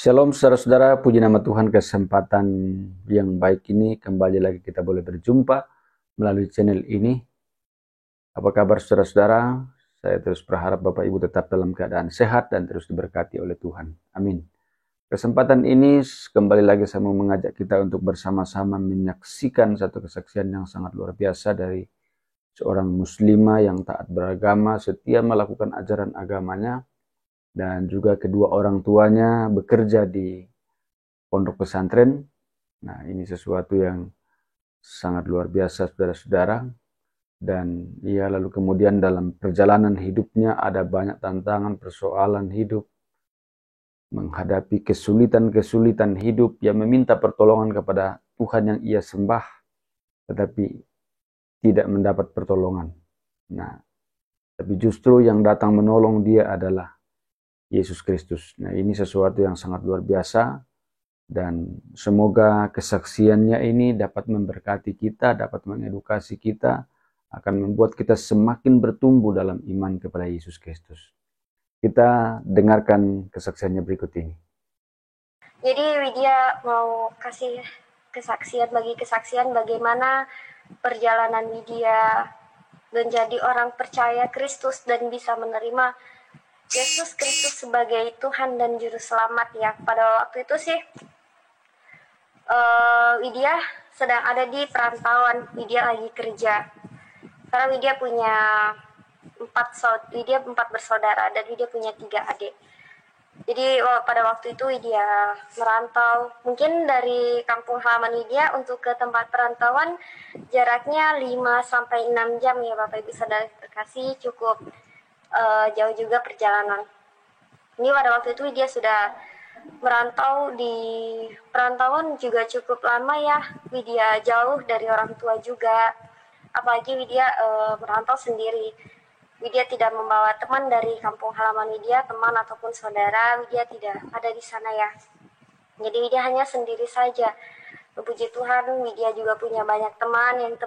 Shalom saudara-saudara, puji nama Tuhan, kesempatan yang baik ini kembali lagi kita boleh berjumpa melalui channel ini. Apa kabar saudara-saudara? Saya terus berharap Bapak Ibu tetap dalam keadaan sehat dan terus diberkati oleh Tuhan. Amin. Kesempatan ini kembali lagi saya mau mengajak kita untuk bersama-sama menyaksikan satu kesaksian yang sangat luar biasa dari seorang muslimah yang taat beragama, setia melakukan ajaran agamanya, dan juga kedua orang tuanya bekerja di pondok pesantren. Nah, ini sesuatu yang sangat luar biasa saudara-saudara. Dan ia lalu kemudian dalam perjalanan hidupnya ada banyak tantangan, persoalan hidup, menghadapi kesulitan-kesulitan hidup, yang meminta pertolongan kepada Tuhan yang ia sembah, tetapi tidak mendapat pertolongan. Nah, tapi justru yang datang menolong dia adalah Yesus Kristus. Nah, ini sesuatu yang sangat luar biasa. Dan semoga kesaksiannya ini dapat memberkati kita, dapat mengedukasi kita, akan membuat kita semakin bertumbuh dalam iman kepada Yesus Kristus. Kita dengarkan kesaksiannya berikut ini. Jadi Widya mau kasih kesaksian bagaimana perjalanan Widya menjadi orang percaya Kristus dan bisa menerima Yesus Kristus sebagai Tuhan dan Juru Selamat ya. Pada waktu itu sih Widya sedang ada di perantauan, Widya lagi kerja. Karena Widya punya empat bersaudara dan Widya punya 3 adik. Jadi pada waktu itu Widya merantau, mungkin dari kampung halaman Widya untuk ke tempat perantauan jaraknya 5-6 jam ya Bapak Ibu Saudara terkasih, cukup jauh juga perjalanan. Ini pada waktu itu Widya sudah merantau di perantauan juga cukup lama ya, Widya jauh dari orang tua juga, apalagi Widya merantau sendiri. Widya tidak membawa teman dari kampung halaman Widya, teman ataupun saudara, Widya tidak ada di sana ya. Jadi Widya hanya sendiri saja. Puji Tuhan, Widya juga punya banyak teman yang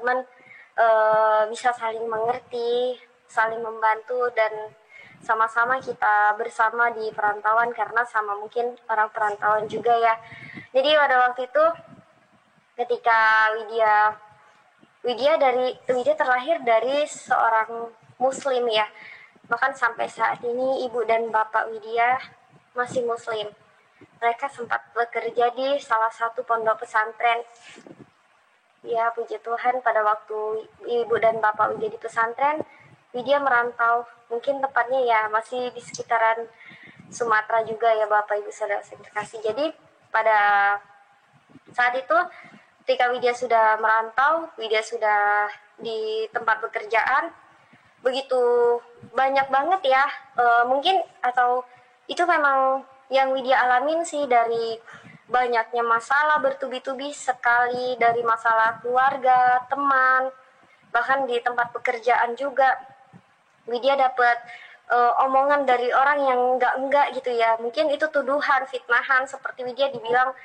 bisa saling mengerti, saling membantu, dan sama-sama kita bersama di perantauan karena sama mungkin orang perantauan juga ya. Jadi pada waktu itu ketika Widya terlahir dari seorang Muslim ya. Bahkan sampai saat ini ibu dan bapak Widya masih Muslim. Mereka sempat bekerja di salah satu pondok pesantren. Ya puji Tuhan, pada waktu ibu dan bapak Widya di pesantren, Widya merantau. Mungkin tepatnya ya masih di sekitaran Sumatera juga ya Bapak Ibu Saudara terkasih. Jadi pada saat itu ketika Widya sudah merantau, Widya sudah di tempat pekerjaan, begitu banyak banget ya mungkin atau itu memang yang Widya alamin sih, dari banyaknya masalah bertubi-tubi sekali, dari masalah keluarga, teman, bahkan di tempat pekerjaan juga Widya dapat omongan dari orang yang enggak gitu ya, mungkin itu tuduhan, fitnahan, seperti Widya dibilang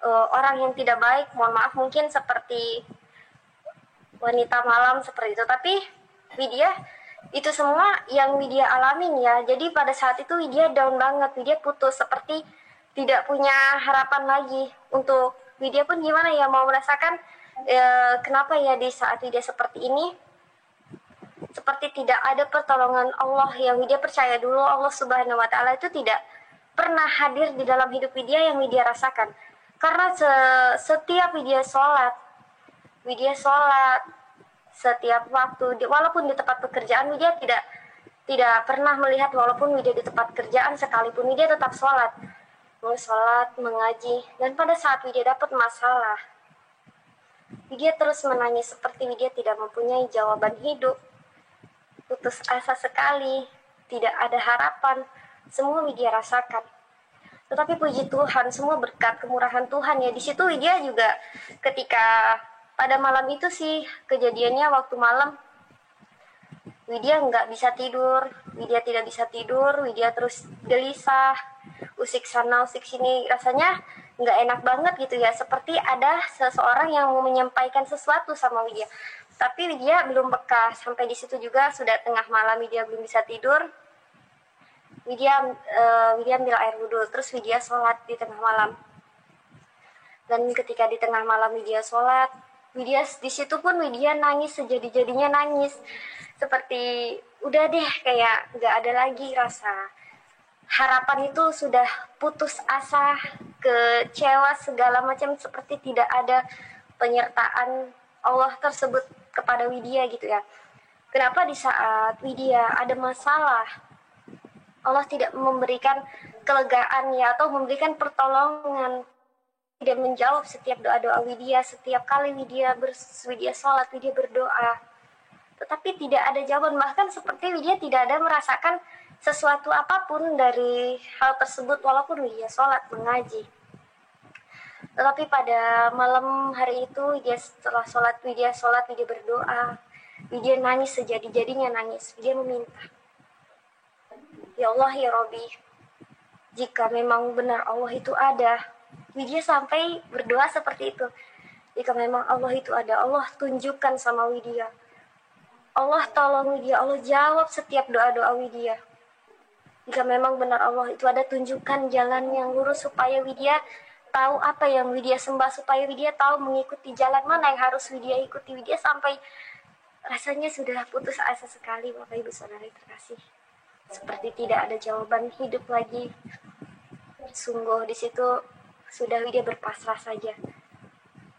orang yang tidak baik, mohon maaf mungkin seperti wanita malam seperti itu. Tapi Widya itu semua yang Widya alamin ya. Jadi pada saat itu Widya down banget, Widya putus, seperti tidak punya harapan lagi. Untuk Widya pun gimana ya, mau merasakan kenapa ya di saat Widya seperti ini, seperti tidak ada pertolongan Allah. Yang Widya percaya dulu Allah Subhanahu wa Ta'ala itu tidak pernah hadir di dalam hidup Widya yang Widya rasakan. Karena setiap Widya sholat setiap waktu, walaupun di tempat pekerjaan Widya tidak pernah melihat, walaupun Widya di tempat kerjaan sekalipun Widya tetap sholat, mengaji. Dan pada saat Widya dapat masalah, Widya terus menangis seperti Widya tidak mempunyai jawaban hidup, putus asa sekali, tidak ada harapan. Semua Widya rasakan. Tetapi puji Tuhan, semua berkat kemurahan Tuhan ya. Di situ Widya juga ketika pada malam itu sih kejadiannya, waktu malam Widya nggak bisa tidur, Widya tidak bisa tidur, Widya terus gelisah, usik sana usik sini, rasanya nggak enak banget gitu ya, seperti ada seseorang yang mau menyampaikan sesuatu sama Widya. Tapi Widya belum peka, sampai di situ juga sudah tengah malam Widya belum bisa tidur. Widya ambil air wudhu, terus Widya sholat di tengah malam. Dan ketika di tengah malam Widya sholat, Widya di situ pun Widya nangis sejadi-jadinya, nangis seperti udah deh, kayak nggak ada lagi rasa harapan, itu sudah putus asa, kecewa segala macam, seperti tidak ada penyertaan Allah tersebut kepada Widya gitu ya. Kenapa di saat Widya ada masalah Allah tidak memberikan kelegaan ya, atau memberikan pertolongan, tidak menjawab setiap doa-doa Widya, setiap kali Widya sholat, Widya berdoa, tetapi tidak ada jawaban. Bahkan seperti Widya tidak ada merasakan sesuatu apapun dari hal tersebut walaupun Widya sholat, mengaji. Tetapi pada malam hari itu setelah sholat, Widya berdoa, Widya nangis sejadi-jadinya, nangis. Widya meminta, ya Allah ya Robbi, jika memang benar Allah itu ada, Widya sampai berdoa seperti itu, jika memang Allah itu ada, Allah tunjukkan sama Widya, Allah tolong Widya, Allah jawab setiap doa-doa Widya. Jika memang benar Allah itu ada, tunjukkan jalan yang lurus supaya Widya tahu apa yang Widya sembah, supaya Widya tahu mengikuti jalan mana yang harus Widya ikuti. Widya sampai rasanya sudah putus asa sekali, Bapak Ibu Saudara terkasih. Seperti tidak ada jawaban hidup lagi. Sungguh di situ sudah Widya berpasrah saja.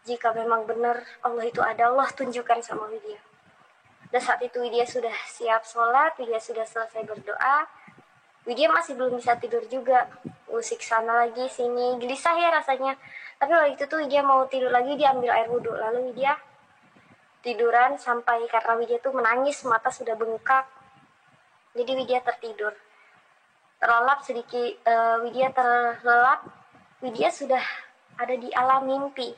Jika memang benar Allah itu ada, Allah tunjukkan sama Widya. Dan saat itu Widya sudah siap sholat, Widya sudah selesai berdoa. Widya masih belum bisa tidur juga, musik sana lagi sini, gelisah ya rasanya. Tapi waktu itu tuh Widya mau tidur lagi, dia ambil air wudhu, lalu Widya tiduran sampai karena Widya tuh menangis, mata sudah bengkak, jadi Widya tertidur. Terlelap sedikit, Widya sudah ada di alam mimpi,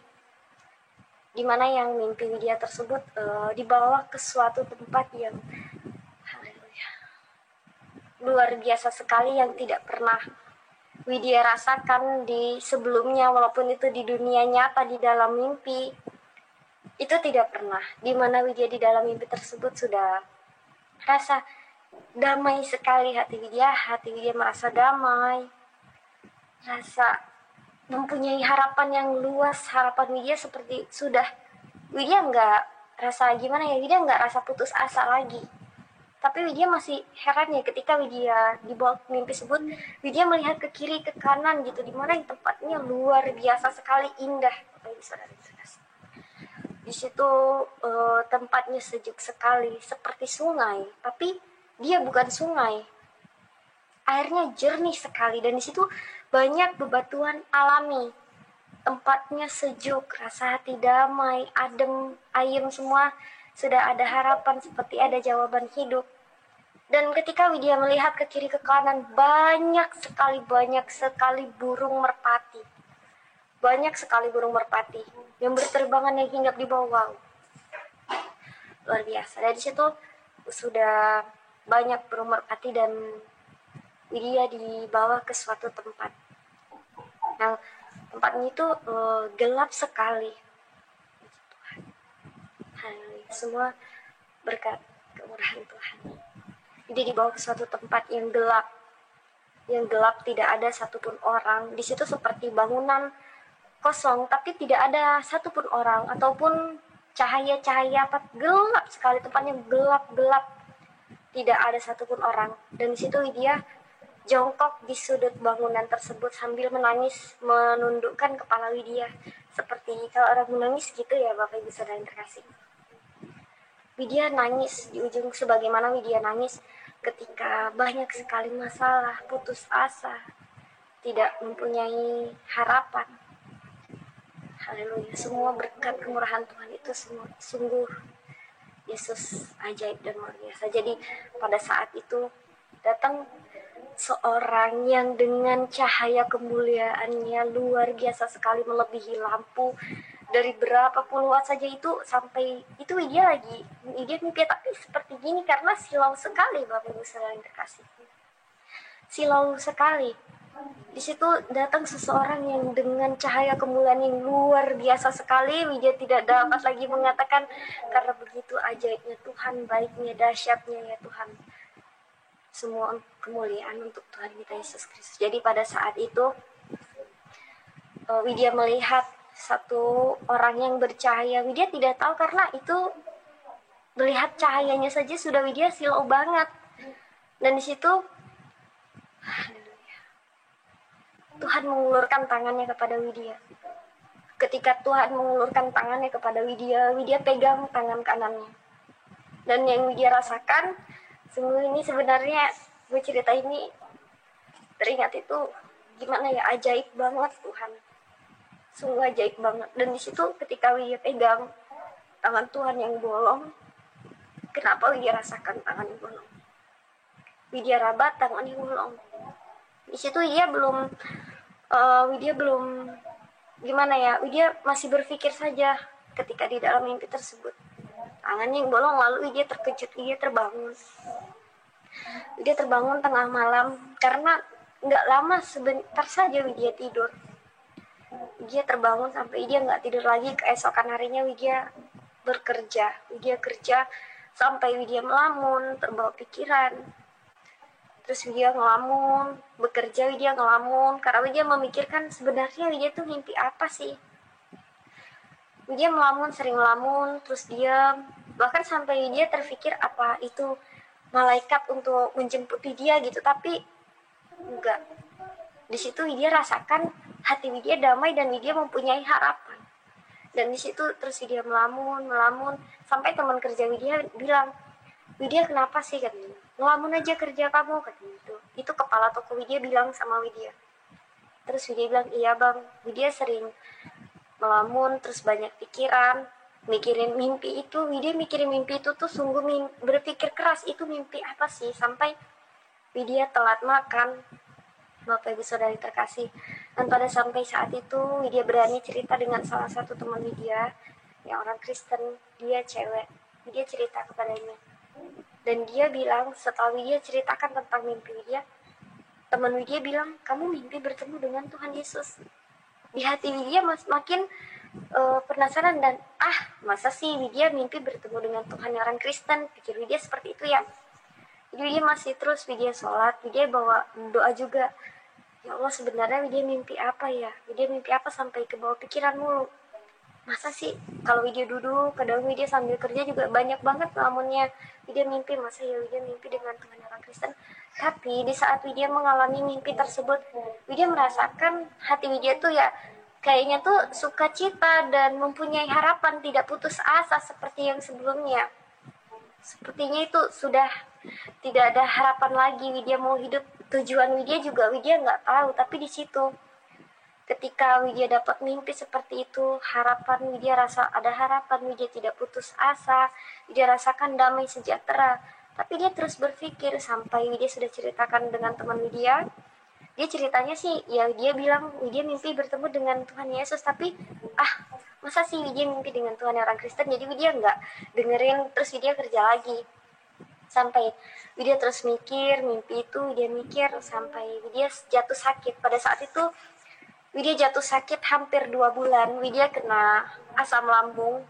dimana yang mimpi Widya tersebut dibawa ke suatu tempat yang luar biasa sekali, yang tidak pernah Widya rasakan di sebelumnya, walaupun itu di dunia nyata, di dalam mimpi itu tidak pernah. Dimana Widya di dalam mimpi tersebut sudah rasa damai sekali hati Widya merasa damai, rasa mempunyai harapan yang luas. Harapan Widya seperti sudah, Widya nggak rasa gimana ya, Widya nggak rasa putus asa lagi. Tapi Widya masih heran ya, ketika Widya dibawa mimpi tersebut, Widya melihat ke kiri ke kanan gitu, dimana tempatnya luar biasa sekali, indah. Di situ tempatnya sejuk sekali, seperti sungai, tapi dia bukan sungai. Airnya jernih sekali, dan di situ banyak bebatuan alami. Tempatnya sejuk, rasa hati damai, adem, ayem semua. Sudah ada harapan, seperti ada jawaban hidup. Dan ketika Widya melihat ke kiri ke kanan, banyak sekali burung merpati. Banyak sekali burung merpati yang berterbangan, yang hinggap di bawah. Luar biasa. Dari situ sudah banyak burung merpati, dan Widya dibawa ke suatu tempat. Yang tempatnya itu gelap sekali. Semua berkat kemurahan Tuhan. Jadi dibawa ke suatu tempat yang gelap, tidak ada satupun orang. Di situ seperti bangunan kosong, tapi tidak ada satupun orang ataupun cahaya-cahaya, gelap sekali, tempatnya gelap, tidak ada satupun orang. Dan di situ Widya jongkok di sudut bangunan tersebut sambil menangis, menundukkan kepala Widya seperti kalau orang menangis gitu ya, Bapak Ibu Saudara yang terkasih. Widya nangis di ujung, sebagaimana Widya nangis ketika banyak sekali masalah, putus asa, tidak mempunyai harapan. Haleluya, semua berkat kemurahan Tuhan itu semua sungguh Yesus ajaib dan luar biasa. Jadi pada saat itu datang seorang yang dengan cahaya kemuliaannya luar biasa sekali, melebihi lampu. Dari berapa puluh watt saja itu, sampai itu Widya mimpi, tapi seperti gini karena silau sekali, Bapak Ibu Saudara yang terkasih. Silau sekali. Di situ datang seseorang yang dengan cahaya kemuliaan yang luar biasa sekali. Widya tidak dapat lagi mengatakan, karena begitu ajaibnya Tuhan, baiknya, dahsyatnya ya Tuhan. semua kemuliaan untuk Tuhan kita Yesus Kristus. Jadi pada saat itu Widya melihat satu orang yang bercahaya. Widya tidak tahu karena itu melihat cahayanya saja sudah Widya silau banget. Dan di situ Tuhan mengulurkan tangannya kepada Widya. Ketika Tuhan mengulurkan tangannya kepada Widya, Widya pegang tangan kanannya. Dan yang Widya rasakan, sungguh ini sebenarnya gue cerita ini teringat itu gimana ya, ajaib banget Tuhan. Sungguh ajaib banget. Dan di situ ketika Widya pegang tangan Tuhan yang bolong, kenapa Widya rasakan tangan yang bolong? Widya raba tangan yang bolong. Di situ Widya belum gimana ya, Widya masih berpikir saja ketika di dalam mimpi tersebut. Tangannya yang bolong, lalu Widya terkejut, Widya terbangun. Widya terbangun tengah malam karena nggak lama, sebentar saja Widya tidur. Widya terbangun sampai Widya nggak tidur lagi. Keesokan harinya Widya bekerja. Widya kerja sampai Widya melamun, terbawa pikiran. Terus Widya ngelamun, bekerja Widya ngelamun karena Widya memikirkan sebenarnya Widya tuh mimpi apa sih. Widya melamun, sering melamun, terus diam. Bahkan sampai Widya terpikir apa itu malaikat untuk menjemput Widya gitu, tapi enggak. Di situ Widya rasakan hati Widya damai dan Widya mempunyai harapan. Dan di situ terus Widya melamun sampai teman kerja Widya bilang, Widya kenapa sih, katanya, ngelamun aja kerja kamu, katanya itu. Itu kepala toko Widya bilang sama Widya. Terus Widya bilang, iya bang, Widya sering melamun, terus banyak pikiran, mikirin mimpi itu. Widya mikirin mimpi itu tuh sungguh berpikir keras, itu mimpi apa sih, sampai Widya telat makan. Bapak Ibu Saudari terkasih, dan pada sampai saat itu Widya berani cerita dengan salah satu teman Widya yang orang Kristen, dia cewek. Widya cerita kepadanya, dan dia bilang setelah Widya ceritakan tentang mimpi Widya, teman Widya bilang, kamu mimpi bertemu dengan Tuhan Yesus. Di hati Widya makin penasaran dan masa sih Widya mimpi bertemu dengan Tuhan orang Kristen, pikir Widya seperti itu ya. Jadi Widya masih terus Widya sholat, Widya bawa doa juga. Ya Allah, sebenarnya Widya mimpi apa ya? Widya mimpi apa sampai ke bawah pikiran mulu? Masa sih kalau Widya duduk, kadang Widya sambil kerja juga banyak banget ngelamunnya. Widya mimpi, masa ya Widya mimpi dengan Tuhan orang Kristen? Tapi di saat Widya mengalami mimpi tersebut, Widya merasakan hati Widya tuh ya kayaknya tuh sukacita dan mempunyai harapan, tidak putus asa seperti yang sebelumnya. Sepertinya itu sudah tidak ada harapan lagi. Widya mau hidup, tujuan Widya juga Widya nggak tahu. Tapi di situ ketika Widya dapat mimpi seperti itu, harapan Widya rasa ada harapan, Widya tidak putus asa, Widya rasakan damai sejahtera. Tapi dia terus berpikir sampai Widya sudah ceritakan dengan teman Widya. Dia ceritanya sih ya, dia bilang Widya mimpi bertemu dengan Tuhan Yesus, tapi masa sih Widya mimpi dengan Tuhan orang Kristen. Jadi Widya nggak dengerin, terus Widya kerja lagi. Sampai Widya terus mikir mimpi itu, Widya mikir sampai Widya jatuh sakit. Pada saat itu Widya jatuh sakit hampir 2 bulan. Widya kena asam lambung.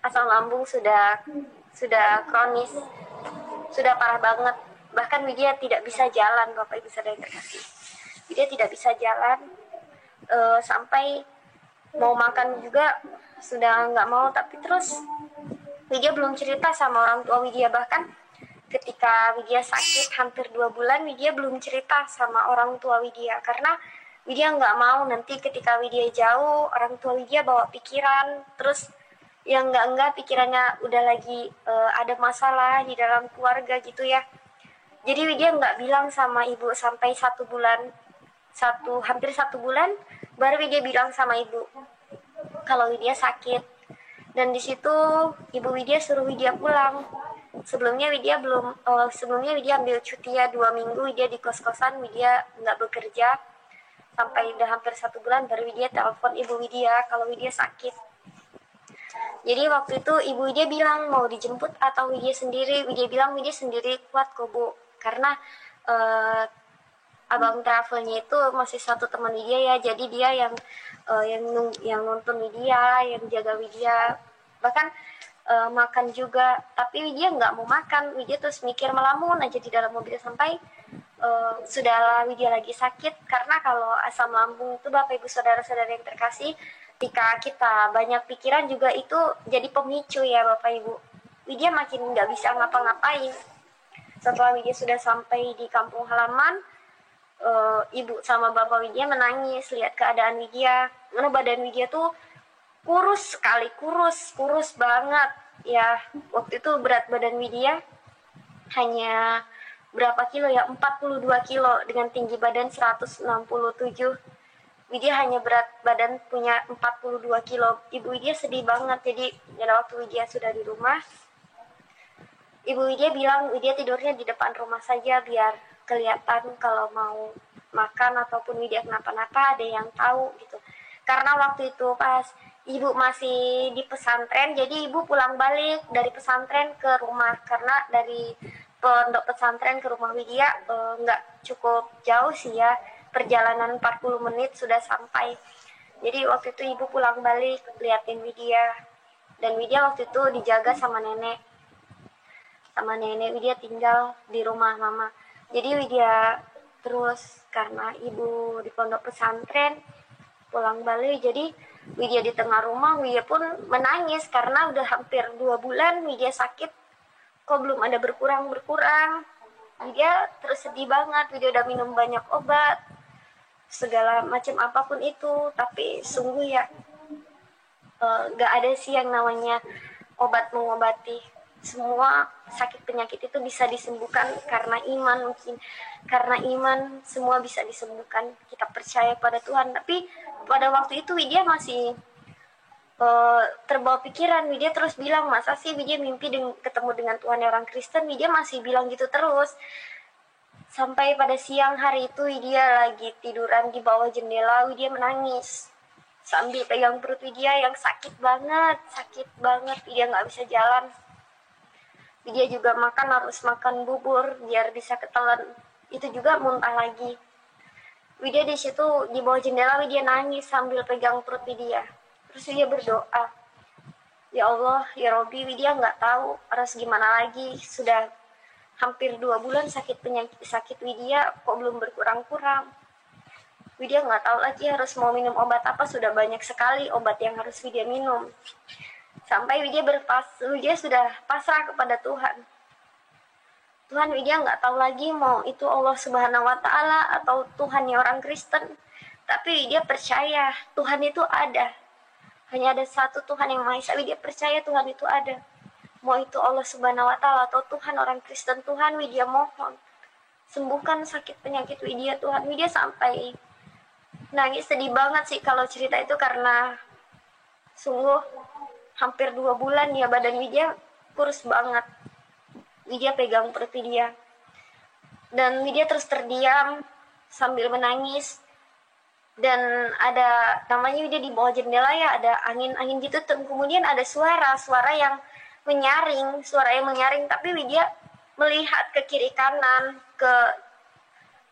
Asam lambung sudah kronis, sudah parah banget. Bahkan Widya tidak bisa jalan, Bapak Ibu Saudara terkasih. Widya tidak bisa jalan, sampai mau makan juga sudah nggak mau. Tapi terus Widya belum cerita sama orang tua Widya. Bahkan ketika Widya sakit hampir 2 bulan, Widya belum cerita sama orang tua Widya. Karena Widya nggak mau nanti ketika Widya jauh, orang tua Widya bawa pikiran. Terus yang enggak pikirannya udah lagi ada masalah di dalam keluarga gitu ya. Jadi Widya nggak bilang sama ibu sampai 1 bulan, hampir 1 bulan, baru Widya bilang sama ibu kalau Widya sakit. Dan di situ ibu Widya suruh Widya pulang. Sebelumnya Widya ambil cuti ya 2 minggu, Widya di kos-kosan, Widya nggak bekerja. Sampai udah hampir 1 bulan baru Widya telepon ibu Widya kalau Widya sakit. Jadi waktu itu ibu Widya bilang mau dijemput atau Widya sendiri. Widya bilang Widya sendiri kuat kok Bu, karena abang travelnya itu masih satu teman Widya ya. Jadi dia yang nonton Widya, yang jaga Widya. Bahkan makan juga, tapi Widya nggak mau makan. Widya terus mikir melamun aja di dalam mobil sampai sudahlah Widya lagi sakit. Karena kalau asam lambung itu Bapak Ibu Saudara-saudara yang terkasih, ketika kita banyak pikiran juga itu jadi pemicu ya Bapak Ibu. Widya makin nggak bisa ngapa-ngapain. Setelah Widya sudah sampai di kampung halaman, ibu sama bapak Widya menangis lihat keadaan Widya. Karena badan Widya tuh kurus sekali, kurus banget ya. Waktu itu berat badan Widya hanya berapa kilo ya, 42 kilo dengan tinggi badan 167. Widya hanya berat badan punya 42 kilo. Ibu Widya sedih banget. Jadi pada waktu Widya sudah di rumah, Ibu Widya bilang Widya tidurnya di depan rumah saja biar kelihatan kalau mau makan ataupun Widya kenapa-napa ada yang tahu gitu. Karena waktu itu pas ibu masih di pesantren, jadi ibu pulang balik dari pesantren ke rumah. Karena dari pondok pesantren ke rumah Widya nggak cukup jauh sih ya, perjalanan 40 menit sudah sampai. Jadi waktu itu ibu pulang balik liatin Widya, dan Widya waktu itu dijaga sama nenek. Widya tinggal di rumah mama. Jadi Widya terus karena ibu di pondok pesantren pulang balik, jadi Widya di tengah rumah. Widya pun menangis karena udah hampir 2 bulan Widya sakit, kok belum ada berkurang. Widya terus sedih banget. Widya udah minum banyak obat segala macam apapun itu, tapi sungguh ya gak ada sih yang namanya obat mengobati. Semua sakit penyakit itu bisa disembuhkan karena iman. Mungkin karena iman semua bisa disembuhkan, kita percaya pada Tuhan. Tapi pada waktu itu Widya masih terbawa pikiran. Widya terus bilang, masa sih Widya mimpi ketemu dengan Tuhan orang Kristen. Widya masih bilang gitu terus. Sampai pada siang hari itu Widya lagi tiduran di bawah jendela, Widya menangis sambil pegang perut Widya yang sakit banget. Widya nggak bisa jalan. Widya juga harus makan bubur biar bisa ketelan. Itu juga muntah lagi. Widya di situ di bawah jendela, Widya nangis sambil pegang perut Widya. Terus Widya berdoa, ya Allah, ya Robi, Widya nggak tahu harus gimana lagi. Sudah hampir 2 bulan sakit Widya kok belum berkurang-kurang. Widya nggak tahu lagi harus mau minum obat apa. Sudah banyak sekali obat yang harus Widya minum. Sampai Widya sudah pasrah kepada Tuhan. Tuhan, Widya nggak tahu lagi mau itu Allah Subhanahu Wa Taala atau Tuhannya orang Kristen. Tapi Widya percaya Tuhan itu ada. Hanya ada satu Tuhan yang Maha Esa. Widya percaya Tuhan itu ada. Mau itu Allah Subhanahu Wa Taala atau Tuhan orang Kristen, Tuhan Widya mohon sembuhkan sakit penyakit Widya Tuhan. Widya sampai nangis, sedih banget sih kalau cerita itu, karena sungguh hampir 2 bulan ya badan Widya kurus banget. Widya pegang perut Widya dan Widya terus terdiam sambil menangis. Dan ada namanya Widya di bawah jendela ya, ada angin gitu. Kemudian ada suara yang menyaring, tapi Widya melihat ke kiri kanan,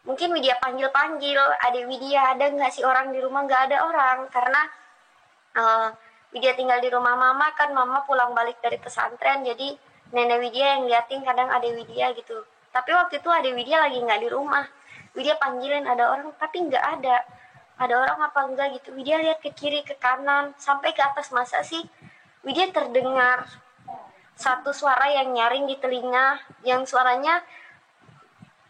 mungkin Widya panggil adik Widya, ada nggak sih orang di rumah? Nggak ada orang, karena Widya tinggal di rumah mama kan. Mama pulang balik dari pesantren, jadi nenek Widya yang liatin kadang adik Widya gitu. Tapi waktu itu adik Widya lagi nggak di rumah. Widya panggilin ada orang, tapi nggak ada. Ada orang apa enggak gitu. Widya lihat ke kiri ke kanan sampai ke atas. Masa sih Widya terdengar satu suara yang nyaring di telinga, yang suaranya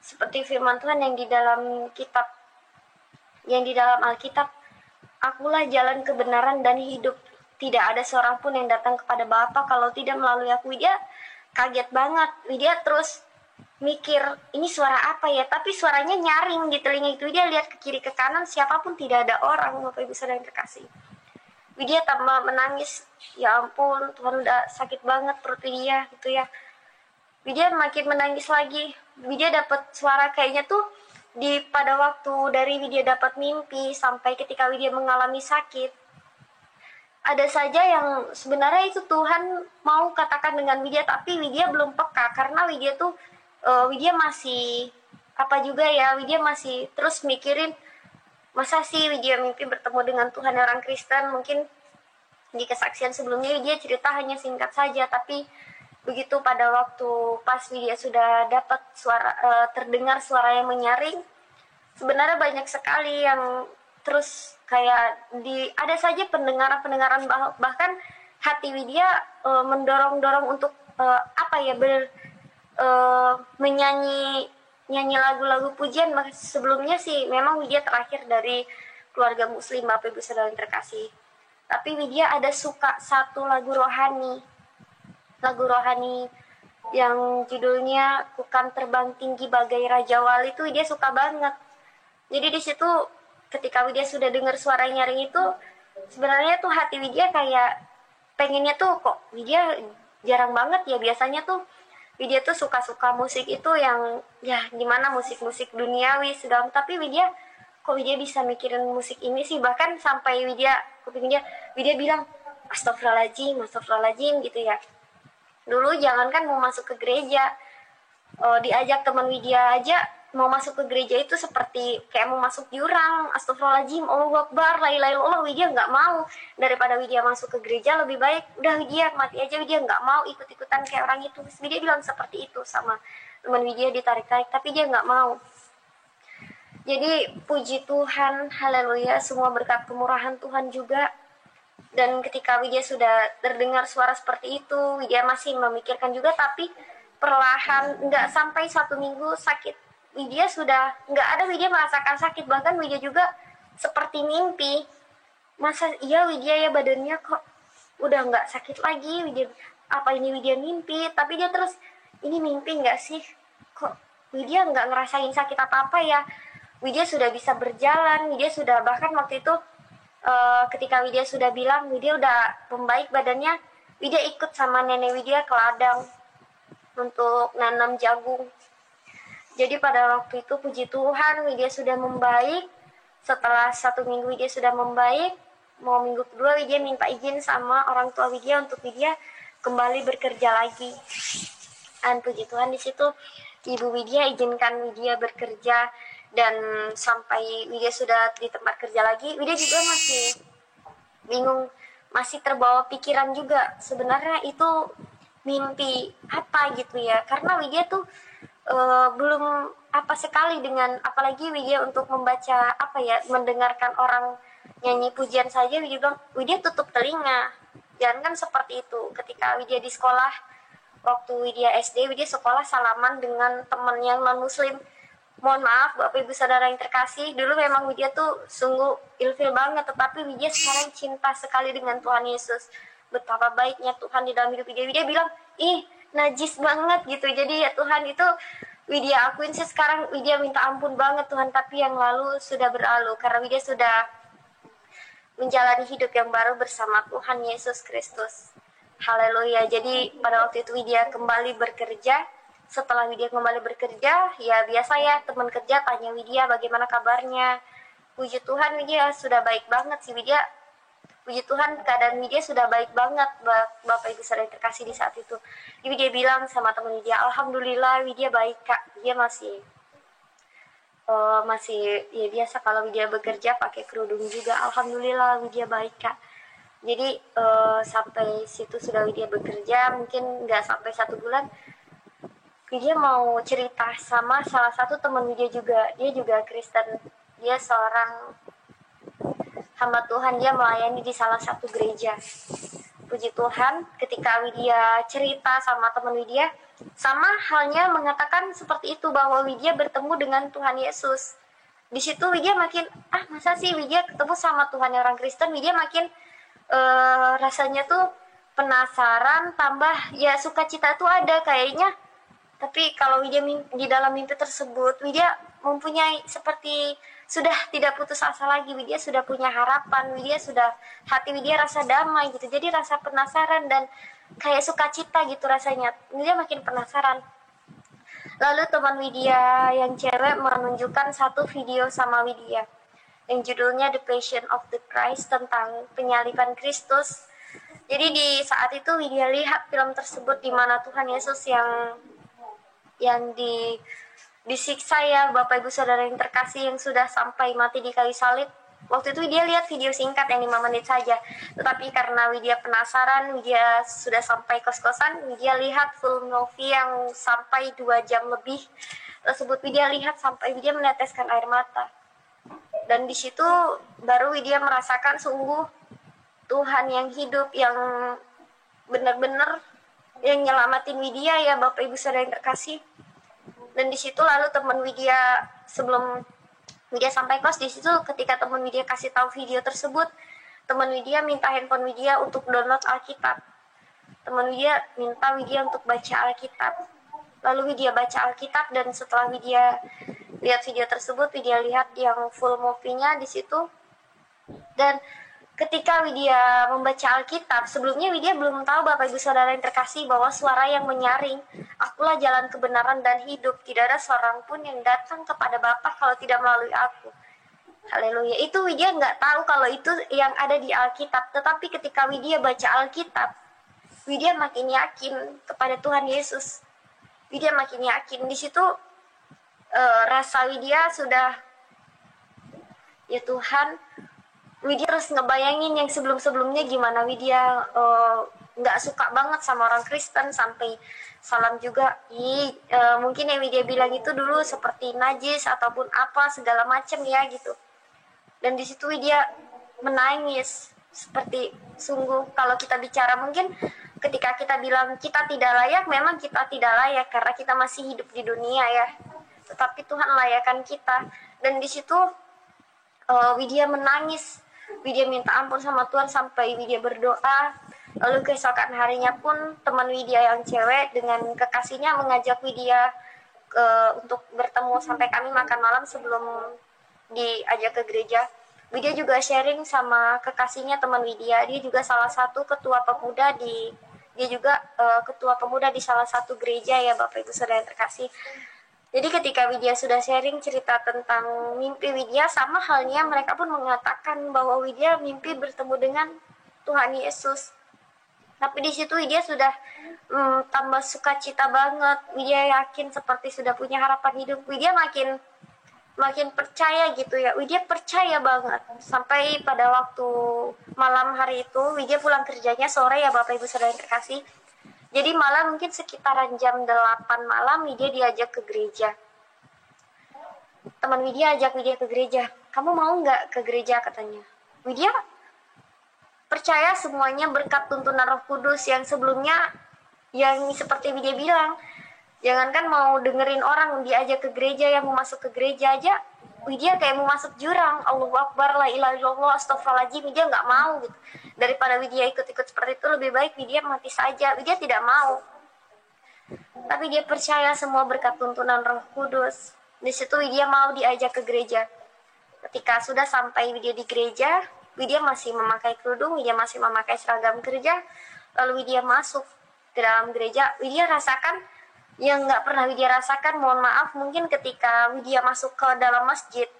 seperti firman Tuhan yang di dalam kitab, yang di dalam Alkitab, akulah jalan kebenaran dan hidup, tidak ada seorang pun yang datang kepada Bapa kalau tidak melalui aku. Widya kaget banget. Widya terus mikir, ini suara apa ya? Tapi suaranya nyaring di telinga itu. Widya lihat ke kiri ke kanan, siapapun tidak ada orang. Bapak Ibu Saudara yang terkasih, Widya tambah menangis. Ya ampun, Tuhan udah sakit banget perut Widya gitu ya. Widya makin menangis lagi. Widya dapat suara kayaknya tuh pada waktu dari Widya dapat mimpi sampai ketika Widya mengalami sakit, ada saja yang sebenarnya itu Tuhan mau katakan dengan Widya, tapi Widya belum peka karena Widya tuh Widya masih Widya masih terus mikirin, masa sih Widya mimpi bertemu dengan Tuhan orang Kristen. Mungkin Di kesaksian sebelumnya Widya cerita hanya singkat saja, tapi begitu pada waktu pas Widya sudah dapat terdengar suara yang menyaring, sebenarnya banyak sekali yang terus kayak ada saja pendengaran bahkan hati Widya mendorong untuk menyanyi lagu-lagu pujian. Sebelumnya sih memang Widya terakhir dari keluarga muslim Bapak Ibu Saudara yang terkasih, tapi Widya ada suka satu lagu rohani yang judulnya Kukan Terbang Tinggi Bagai Raja Wali. Itu Widya suka banget. Jadi di situ ketika Widya sudah dengar suara nyaring itu, sebenarnya tuh hati Widya kayak pengennya tuh, kok Widya jarang banget ya, biasanya tuh Widya tuh suka-suka musik itu yang ya dimana musik-musik duniawi segala, tapi Widya bisa mikirin musik ini sih. Bahkan sampai Widya bilang astagfirullahaladzim gitu ya. Dulu jangankan mau masuk ke gereja, diajak teman Widya aja mau masuk ke gereja itu seperti kayak mau masuk jurang. Astagfirullahaladzim, Allahu Akbar, la ilaha illallah. Widya nggak mau. Daripada Widya masuk ke gereja, lebih baik udah Widya mati aja. Widya nggak mau ikut-ikutan kayak orang itu. Widya bilang seperti itu sama teman Widya, ditarik-tarik, tapi dia nggak mau. Jadi puji Tuhan, haleluya, semua berkat kemurahan Tuhan juga. Dan ketika Widya sudah terdengar suara seperti itu, Widya masih memikirkan juga, tapi perlahan, nggak sampai 1 minggu sakit Widya sudah nggak ada. Widya merasakan sakit, bahkan Widya juga seperti mimpi. Masa iya Widya ya badannya kok udah nggak sakit lagi? Widya, apa ini Widya mimpi? Tapi dia terus, ini mimpi nggak sih? Kok Widya nggak ngerasain sakit apa-apa ya? Widya sudah bisa berjalan. Widya sudah, bahkan waktu itu ketika Widya sudah bilang Widya udah membaik badannya, Widya ikut sama nenek Widya ke ladang untuk nanam jagung. Jadi pada waktu itu puji Tuhan Widya sudah membaik. Setelah 1 minggu Widya sudah membaik, mau minggu kedua Widya minta izin sama orang tua Widya untuk Widya kembali bekerja lagi. Dan puji Tuhan di situ Ibu Widya izinkan Widya bekerja, dan sampai Widya sudah di tempat kerja lagi, Widya juga masih bingung, masih terbawa pikiran juga sebenarnya itu mimpi apa gitu ya. Karena Widya tuh belum apa sekali dengan, apalagi Widya untuk membaca mendengarkan orang nyanyi pujian saja Widya tutup telinga. Jangan kan seperti itu. Ketika Widya di sekolah, waktu Widya SD, Widya sekolah salaman dengan teman yang non muslim. Mohon maaf Bapak Ibu Saudara yang terkasih, dulu memang Widya tuh sungguh ilfil banget, tetapi Widya sekarang cinta sekali dengan Tuhan Yesus. Betapa baiknya Tuhan di dalam hidup Widya. Widya bilang, ih najis banget gitu. Jadi ya Tuhan, itu Widya akuin sih sekarang. Widya minta ampun banget Tuhan, tapi yang lalu sudah berlalu karena Widya sudah menjalani hidup yang baru bersama Tuhan Yesus Kristus. Haleluya. Jadi pada waktu itu Widya kembali bekerja. Setelah Widya kembali bekerja, ya biasa ya, teman kerja tanya Widya bagaimana kabarnya. Puji Tuhan Widya sudah baik banget sih Widya. Puji Tuhan keadaan Widya sudah baik banget Bapak Ibu Saudara yang terkasih di saat itu. Jadi Widya bilang sama teman Widya, alhamdulillah Widya baik Kak. Widya masih ya biasa kalau Widya bekerja pakai kerudung juga. Alhamdulillah Widya baik Kak. Jadi sampai situ sudah Widya bekerja, mungkin nggak sampai 1 bulan, Widya mau cerita sama salah satu teman Widya juga. Dia juga Kristen. Dia seorang hamba Tuhan. Dia melayani di salah satu gereja. Puji Tuhan, ketika Widya cerita sama teman Widya, sama halnya mengatakan seperti itu, bahwa Widya bertemu dengan Tuhan Yesus. Di situ Widya makin, masa sih Widya ketemu sama Tuhan yang orang Kristen. Widya makin rasanya tuh penasaran, tambah ya sukacita tuh ada kayaknya. Tapi kalau Widya di dalam mimpi tersebut, Widya mempunyai seperti sudah tidak putus asa lagi. Widya sudah punya harapan. Hati Widya rasa damai gitu. Jadi rasa penasaran dan kayak sukacita gitu rasanya. Widya makin penasaran. Lalu teman Widya yang cewek menunjukkan satu video sama Widya yang judulnya The Passion of the Christ, tentang penyaliban Kristus. Jadi di saat itu Widya lihat film tersebut, di mana Tuhan Yesus yang disiksa ya Bapak Ibu Saudara yang terkasih, yang sudah sampai mati di kayu salib. Waktu itu Widya lihat video singkat yang 5 menit saja, tetapi karena Widya penasaran, Widya sudah sampai kos-kosan, Widya lihat full movie yang sampai 2 jam lebih tersebut. Widya lihat sampai Widya meneteskan air mata. Dan di situ baru Widya merasakan sungguh Tuhan yang hidup, yang benar-benar yang nyelamatin Widya ya Bapak Ibu Saudara yang terkasih. Dan di situ lalu teman Widya, sebelum Widya sampai kos, di situ ketika teman Widya kasih tahu video tersebut, teman Widya minta handphone Widya untuk download Alkitab. Teman Widya minta Widya untuk baca Alkitab. Lalu Widya baca Alkitab, dan setelah Widya lihat video tersebut, Widya lihat yang full movie-nya di situ. Dan ketika Widya membaca Alkitab, sebelumnya Widya belum tahu Bapak Ibu Saudara yang terkasih bahwa suara yang menyaring, "Akulah jalan kebenaran dan hidup, tidak ada seorang pun yang datang kepada Bapa kalau tidak melalui aku." Haleluya. Itu Widya nggak tahu kalau itu yang ada di Alkitab. Tetapi ketika Widya baca Alkitab, Widya makin yakin kepada Tuhan Yesus. Widya makin yakin. Di situ rasa Widya sudah, ya Tuhan, Widya terus ngebayangin yang sebelum-sebelumnya gimana Widya nggak suka banget sama orang Kristen, sampai salam juga. Mungkin yang Widya bilang itu dulu seperti najis ataupun apa segala macam ya gitu. Dan di situ Widya menangis, seperti sungguh kalau kita bicara mungkin ketika kita bilang kita tidak layak, memang kita tidak layak karena kita masih hidup di dunia ya. Tetapi Tuhan layakkan kita. Dan di situ Widya menangis. Widya minta ampun sama Tuhan sampai Widya berdoa. Lalu keesokan harinya pun teman Widya yang cewek dengan kekasihnya mengajak Widya untuk bertemu sampai kami makan malam sebelum diajak ke gereja. Widya juga sharing sama kekasihnya teman Widya. Dia juga salah satu ketua pemuda di salah satu gereja ya Bapak Ibu Saudara yang terkasih. Jadi ketika Widya sudah sharing cerita tentang mimpi Widya, sama halnya mereka pun mengatakan bahwa Widya mimpi bertemu dengan Tuhan Yesus. Tapi di situ Widya sudah tambah sukacita banget. Widya yakin seperti sudah punya harapan hidup. Widya makin percaya gitu ya. Widya percaya banget. Sampai pada waktu malam hari itu, Widya pulang kerjanya sore ya Bapak Ibu Saudara yang terkasih. Jadi malam mungkin sekitaran jam 8 malam Widya diajak ke gereja. Teman Widya ajak Widya ke gereja. "Kamu mau nggak ke gereja?" katanya. Widya percaya semuanya berkat tuntunan Roh Kudus yang sebelumnya, yang seperti Widya bilang, jangankan mau dengerin orang diajak ke gereja, yang mau masuk ke gereja aja Widya kayak mau masuk jurang. Allahu Akbar, la ilaha illallah, astagfirullahaladzim. Widya nggak mau gitu. Daripada Widya ikut-ikut seperti itu, lebih baik Widya mati saja. Widya tidak mau. Tapi dia percaya semua berkat tuntunan Roh Kudus. Di situ Widya mau diajak ke gereja. Ketika sudah sampai Widya di gereja, Widya masih memakai kerudung, Widya masih memakai seragam kerja. Lalu Widya masuk ke dalam gereja. Widya rasakan yang nggak pernah Widya rasakan, mohon maaf, mungkin ketika Widya masuk ke dalam masjid,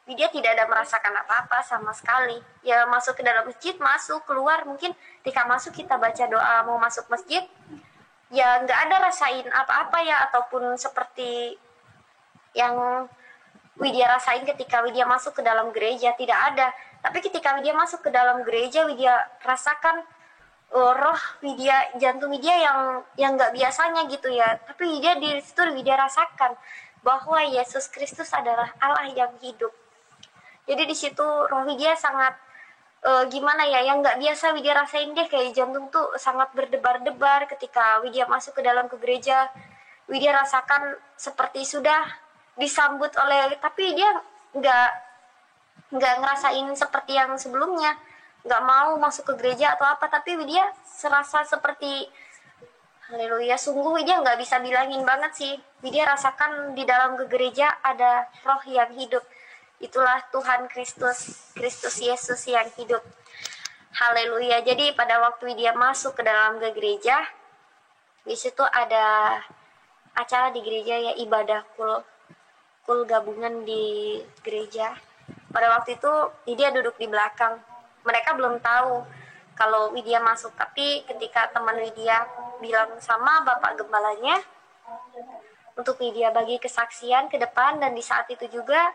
Widya tidak ada merasakan apa-apa sama sekali. Ya masuk ke dalam masjid, masuk, keluar, mungkin ketika masuk kita baca doa mau masuk masjid, ya nggak ada rasain apa-apa ya, ataupun seperti yang Widya rasain ketika Widya masuk ke dalam gereja, tidak ada. Tapi ketika Widya masuk ke dalam gereja, Widya rasakan roh Widya, jantung Widya yang nggak biasanya gitu ya. Tapi Widya di situ Widya rasakan bahwa Yesus Kristus adalah Allah yang hidup. Jadi di situ roh Widya sangat gimana ya, yang nggak biasa Widya rasain deh, kayak jantung tuh sangat berdebar-debar ketika Widya masuk ke dalam ke gereja. Widya rasakan seperti sudah disambut oleh, tapi dia nggak ngerasain seperti yang sebelumnya, nggak mau masuk ke gereja atau apa, tapi Widya serasa seperti haleluya, sungguh Widya nggak bisa bilangin banget sih. Widya rasakan di dalam ke gereja ada roh yang hidup. Itulah Tuhan Kristus Yesus yang hidup. Haleluya. Jadi pada waktu Widya masuk ke dalam ke gereja, di situ ada acara di gereja ya, ibadah kul gabungan di gereja. Pada waktu itu Widya duduk di belakang. Mereka belum tahu kalau Widya masuk, tapi ketika teman Widya bilang sama bapak gembalanya untuk Widya bagi kesaksian ke depan, dan di saat itu juga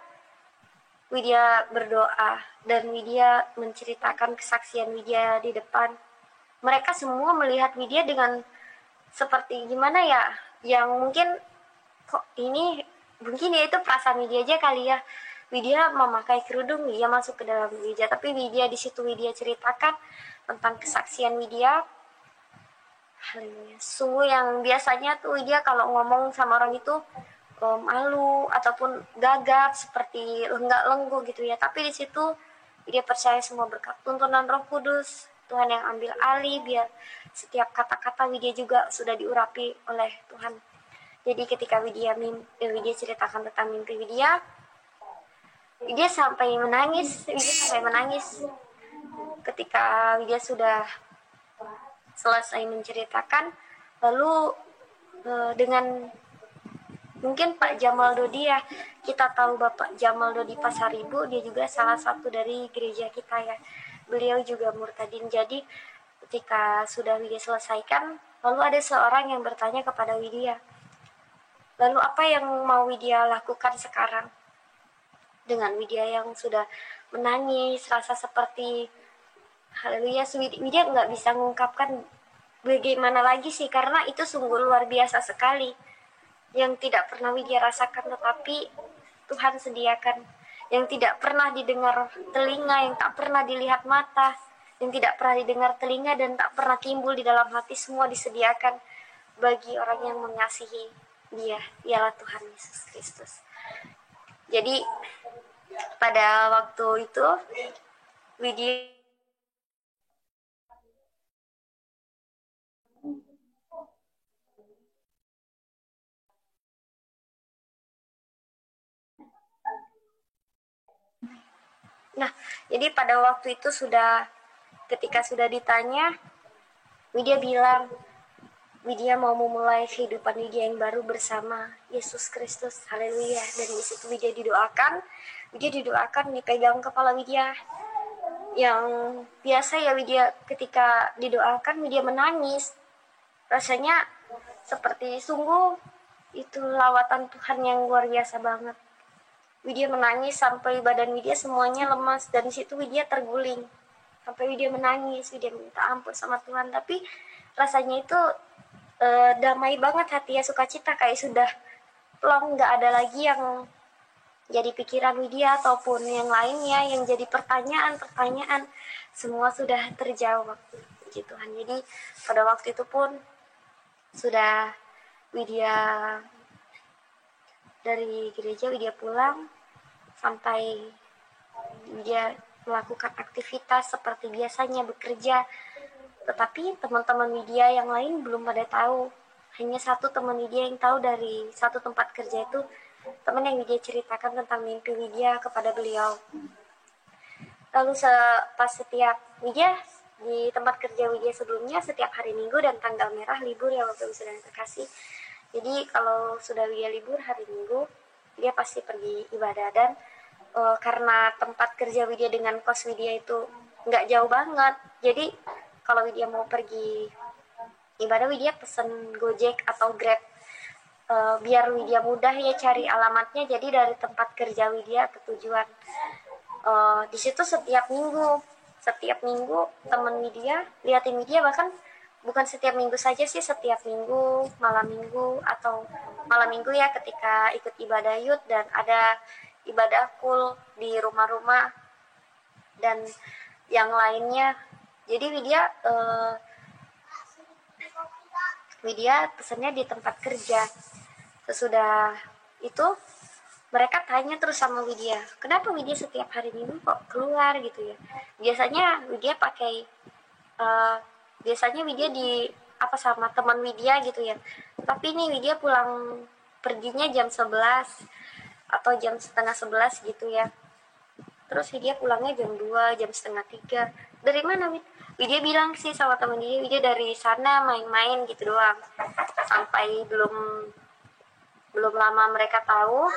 Widya berdoa dan Widya menceritakan kesaksian Widya di depan. Mereka semua melihat Widya dengan seperti gimana ya, yang mungkin kok ini mungkin ya itu perasaan Widya aja kali ya. Widya memakai kerudung, Widya masuk ke dalam gereja, tapi Widya di situ Widya ceritakan tentang kesaksian Widya. Haleluya. Sungguh yang biasanya tuh dia kalau ngomong sama orang itu malu ataupun gagap seperti lenggak-lenggu gitu ya. Tapi di situ dia percaya semua berkat tuntunan Roh Kudus, Tuhan yang ambil alih biar setiap kata-kata Widya juga sudah diurapi oleh Tuhan. Jadi ketika Widya ceritakan tentang mimpi Widya sampai menangis, ketika Widya sudah selesai menceritakan, lalu dengan mungkin Pak Jamal Dodi ya, kita tahu Bapak Jamal Dodi Pasaribu, dia juga salah satu dari gereja kita ya, beliau juga murtadin. Jadi ketika sudah Widya selesaikan, lalu ada seorang yang bertanya kepada Widya, lalu apa yang mau Widya lakukan sekarang? Dengan Widya yang sudah menangis, rasa seperti haleluya, Widya nggak bisa mengungkapkan bagaimana lagi sih, karena itu sungguh luar biasa sekali yang tidak pernah Widya rasakan, tetapi Tuhan sediakan, yang tidak pernah didengar telinga, yang tak pernah dilihat mata, yang tidak pernah didengar telinga dan tak pernah timbul di dalam hati, semua disediakan bagi orang yang mengasihi Dia, ialah Tuhan Yesus Kristus. Jadi pada waktu itu Widya jadi pada waktu itu ketika sudah ditanya, Widya bilang Widya mau memulai kehidupan Widya yang baru bersama Yesus Kristus. Haleluya. Dan di situ Widya didoakan, dipegang kepala Widya. Yang biasa ya Widya ketika didoakan Widya menangis. Rasanya seperti sungguh itu lawatan Tuhan yang luar biasa banget. Widya menangis sampai badan Widya semuanya lemas, dan di situ Widya terguling. Sampai Widya menangis, Widya minta ampun sama Tuhan, tapi rasanya itu damai banget hati ya, sukacita, kayak sudah plong, nggak ada lagi yang jadi pikiran Widya ataupun yang lainnya yang jadi pertanyaan, semua sudah terjawab, puji Tuhan. Jadi pada waktu itu pun sudah Widya dari gereja, Widya pulang sampai Widya melakukan aktivitas seperti biasanya bekerja. Tetapi teman-teman Widya yang lain belum pada tahu. Hanya satu teman Widya yang tahu dari satu tempat kerja itu, teman yang Widya ceritakan tentang mimpi Widya kepada beliau. Lalu pas setiap Widya di tempat kerja Widya sebelumnya, setiap hari Minggu dan tanggal merah libur ya Bapak Ibu Saudara terkasih. Jadi kalau sudah Widya libur hari Minggu, dia pasti pergi ibadah. Dan karena tempat kerja Widya dengan kos Widya itu nggak jauh banget, jadi kalau Widya mau pergi ibadah, Widya pesen Gojek atau Grab, biar Widya mudah ya cari alamatnya. Jadi dari tempat kerja Widya ke tujuan, di situ setiap minggu teman Widya liatin Widya, bahkan bukan setiap minggu saja sih, setiap minggu malam minggu ya, ketika ikut ibadah yud dan ada ibadah kul di rumah-rumah dan yang lainnya. Jadi Widya pesennya di tempat kerja. Sesudah itu mereka tanya terus sama Widya, kenapa Widya setiap hari Minggu kok keluar gitu ya. Biasanya Widya di apa sama teman Widya gitu ya. Tapi ini Widya pulang perginya jam 11 atau jam setengah 11 gitu ya. Terus Widya pulangnya jam 2, jam setengah 3. Dari mana Widya bilang sih sama temen Widya dari sana main-main gitu doang. Sampai belum lama mereka tahu.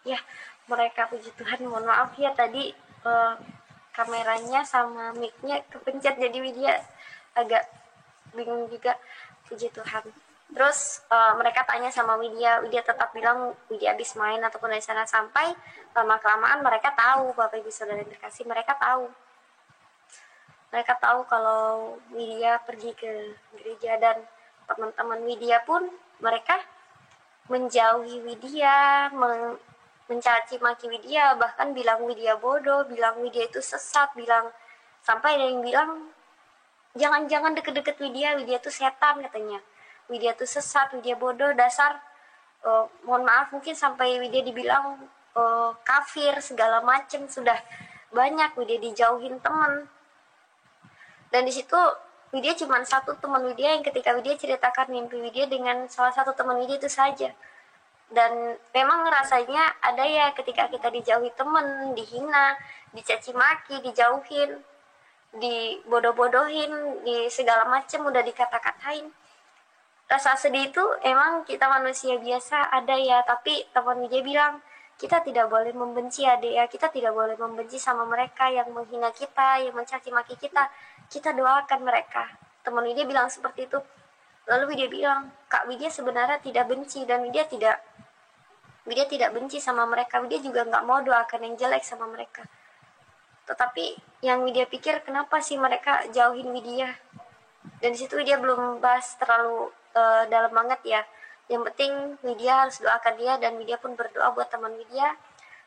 Ya, mereka puji Tuhan, mohon maaf ya tadi kameranya sama mic-nya kepencet jadi Widya agak bingung juga, puji Tuhan. Terus mereka tanya sama Widya, Widya tetap bilang Widya habis main ataupun dari sana, sampai lama kelamaan mereka tahu, Bapak Ibu Saudara yang terkasih, mereka tahu kalau Widya pergi ke gereja, dan teman-teman Widya pun mereka menjauhi Widya, mencaci maki Widya, bahkan bilang Widya bodoh, bilang Widya itu sesat, bilang sampai ada yang bilang jangan-jangan deket-deket Widya tuh setan katanya, Widya tuh sesat, Widya bodoh, dasar mohon maaf mungkin sampai Widya dibilang kafir segala macem, sudah banyak Widya dijauhin teman. Dan di situ Widya cuma satu teman Widya yang ketika Widya ceritakan mimpi Widya dengan salah satu teman Widya itu saja. Dan memang rasanya ada ya ketika kita dijauhi teman, dihina, dicaci maki, dijauhin, dibodoh-bodohin, di segala macam udah dikata-katain. Rasa sedih itu emang kita manusia biasa ada ya, tapi teman Widya bilang kita tidak boleh membenci adik ya, kita tidak boleh membenci sama mereka yang menghina kita, yang mencaci maki kita doakan mereka. Teman Widya bilang seperti itu. Lalu Widya bilang, Kak Widya sebenarnya tidak benci, dan Widya tidak benci sama mereka, Widya juga nggak mau doakan yang jelek sama mereka. Tetapi yang Widya pikir, kenapa sih mereka jauhin Widya? Dan disitu Widya belum bahas terlalu dalam banget ya. Yang penting Widya harus doakan dia, dan Widya pun berdoa buat teman Widya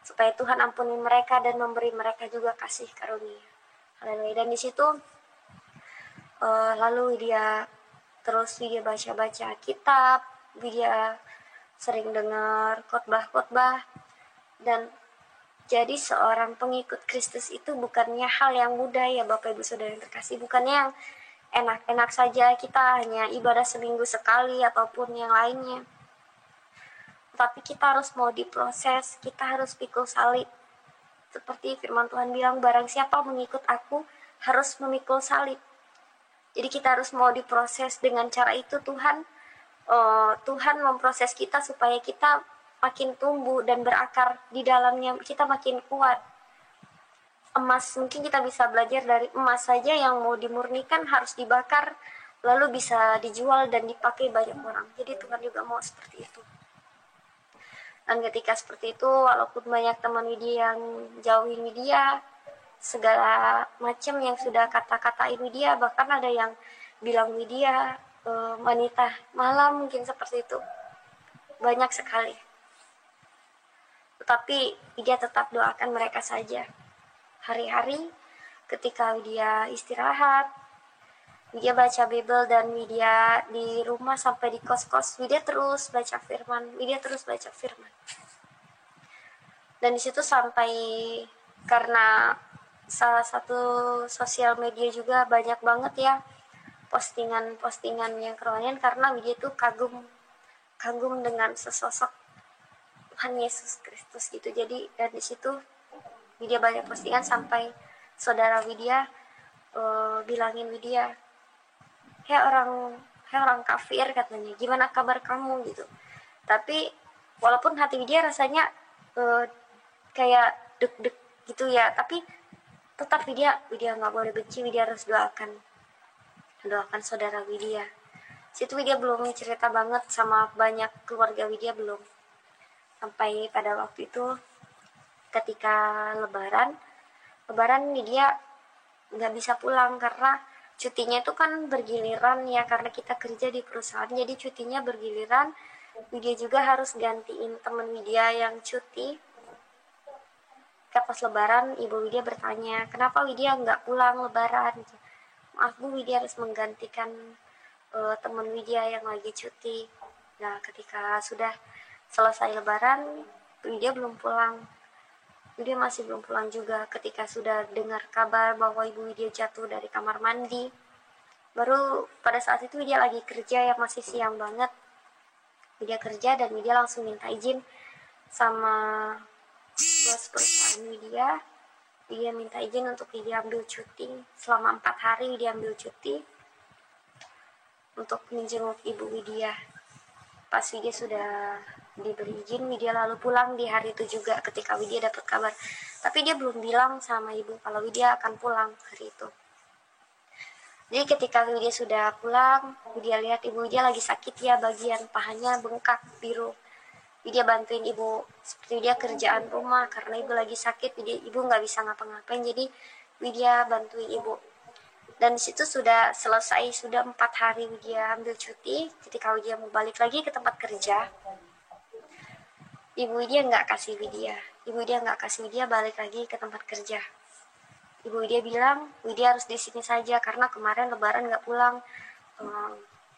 supaya Tuhan ampuni mereka dan memberi mereka juga kasih karunia. Haleluya. Dan disitu lalu Widya baca-baca kitab, Widya sering dengar khotbah-khotbah, dan jadi seorang pengikut Kristus itu bukannya hal yang mudah ya Bapak Ibu Saudara yang terkasih, bukannya yang enak-enak saja kita hanya ibadah seminggu sekali ataupun yang lainnya. Tapi kita harus mau diproses, kita harus pikul salib. Seperti firman Tuhan bilang, barang siapa mengikut aku harus memikul salib. Jadi kita harus mau diproses. Dengan cara itu Tuhan memproses kita supaya kita makin tumbuh dan berakar di dalamnya, kita makin kuat. Emas, mungkin kita bisa belajar dari emas saja yang mau dimurnikan harus dibakar, lalu bisa dijual dan dipakai banyak orang. Jadi Tuhan juga mau seperti itu. Dan ketika seperti itu, walaupun banyak teman Widya yang jauhin Widya, segala macam yang sudah kata-katain Widya, bahkan ada yang bilang Widya wanita malam, mungkin seperti itu, banyak sekali. Tetapi Widya tetap doakan mereka saja. Hari-hari ketika Widya istirahat, Widya baca Bible, dan Widya di rumah sampai di kos-kos, Widya terus baca firman, Dan disitu sampai, karena salah satu sosial media juga banyak banget ya postingan-postingan yang kerohanian, karena Widya tuh kagum dengan sesosok Tuhan Yesus Kristus gitu. Jadi dan disitu Widya banyak postingan sampai saudara Widya bilangin Widya, hei orang kafir katanya, gimana kabar kamu gitu. Tapi walaupun hati Widya rasanya kayak deg-deg gitu ya, tapi tetap Widya nggak boleh benci, Widya harus doakan saudara Widya. Situ Widya belum cerita banget sama banyak keluarga Widya, belum. Sampai pada waktu itu ketika lebaran Widya nggak bisa pulang karena cutinya itu kan bergiliran ya, karena kita kerja di perusahaan, jadi cutinya bergiliran. Widya juga harus gantiin temen Widya yang cuti. Pas lebaran ibu Widya bertanya, kenapa Widya nggak pulang lebaran? Maaf Bu, Widya harus menggantikan temen Widya yang lagi cuti. Nah ketika sudah selesai lebaran, Widya belum pulang. Widya masih belum pulang juga. Ketika sudah dengar kabar bahwa ibu Widya jatuh dari kamar mandi, baru pada saat itu Widya lagi kerja ya, masih siang banget. Widya kerja dan Widya langsung minta izin sama bos perusahaan Widya. Widya minta izin untuk Widya ambil cuti selama 4 hari. Widya ambil cuti untuk menjenguk ibu Widya. Pas Widya sudah diberi izin, Widya lalu pulang di hari itu juga ketika Widya dapat kabar. Tapi dia belum bilang sama ibu kalau Widya akan pulang hari itu. Jadi ketika Widya sudah pulang, Widya lihat ibu Widya lagi sakit ya, bagian pahanya bengkak biru. Widya bantuin ibu seperti dia kerjaan rumah karena ibu lagi sakit, jadi ibu nggak bisa ngapa-ngapain, jadi Widya bantuin ibu. Dan disitu sudah selesai, sudah 4 hari Widya ambil cuti. Ketika Widya mau balik lagi ke tempat kerja, ibu Widya nggak kasih Widya balik lagi ke tempat kerja. Ibu Widya bilang Widya harus di sini saja karena kemarin Lebaran nggak pulang.